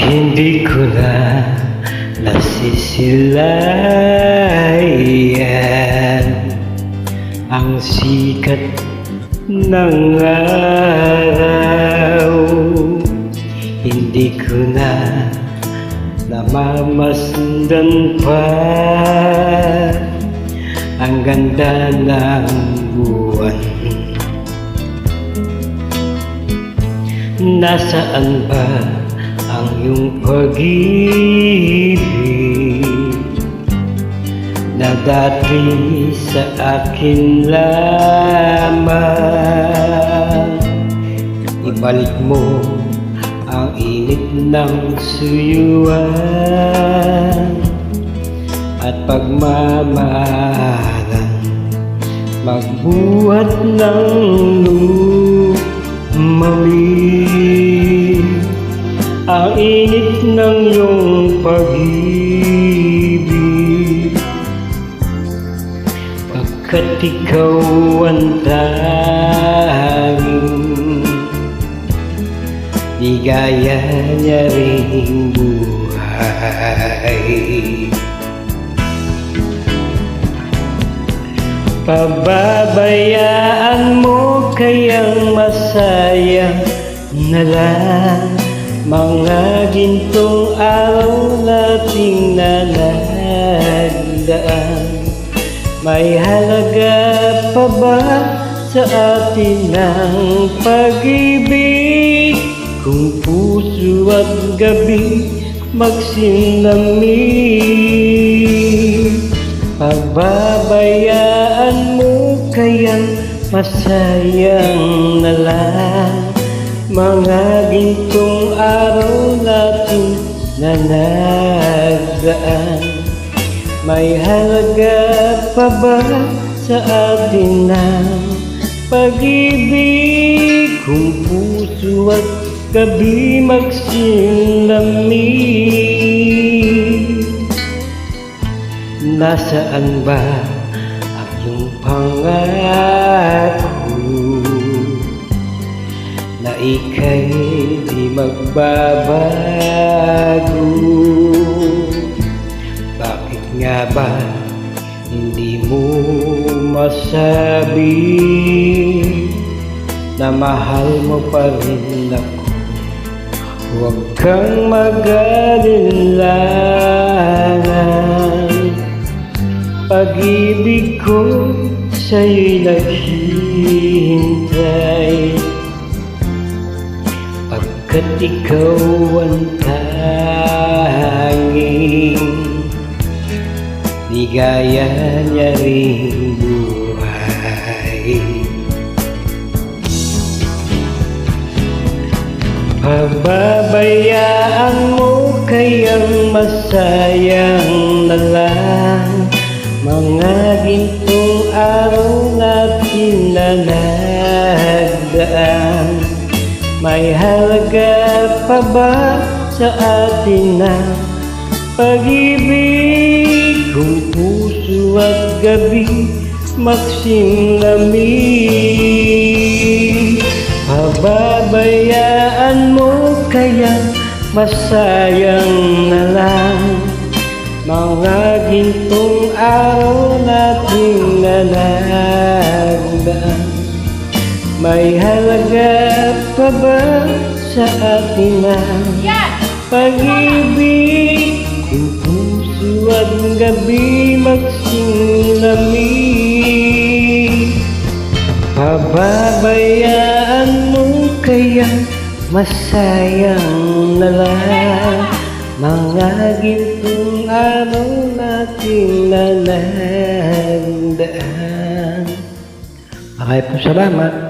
Hindi ko na nasisilayan ang sikat ng araw. Hindi ko na namamasdan pa ang ganda ng buwan. Nasaan ba ang iyong pag-ibig na dati sa akin lamang? Ibalik mo ang init ng suyuan at pagmamahalan, magbuhat ng lumamig ang init ng iyong pag-ibig, pagkat ikaw ang tanging ligaya niya ring buhay. Pababayaan mo kayang masaya na lang mga gintong araw nating nanagdaan. May halaga pa ba sa atin ang pag-ibig kung puso at gabi magsinlamig? Pababayaan mo kayang masayang na lang mga gintong araw natin na nagdaan. May halaga pa ba sa atin ang pag-ibig kung puso at gabi magsinlamig? Nasaan ba ang iyong pangako na ika'y di magbabago? Bakit nga ba hindi mo masabi na mahal mo pa rin ako? Huwag kang mag-alinlangan, pag-ibig ko sa'yo'y naghihintay, pagkat ikaw ang tanging ligaya niya ring buhay. Pababayaan mo kayang masayang na lang mga gintong araw natin na nagdaan. May halaga pa ba sa atin ang pag-ibig kung puso at gabi magsinlamig? Pababayaan mo kaya masayang na lang mga gintong araw nating nanagdaan. May halaga pa ba sa atin ang pag-ibig kung puso at gabi magsinlamig? Pababayaan mo kaya masayang na lang mga gintong araw nating nanagdaan. Maraming salamat.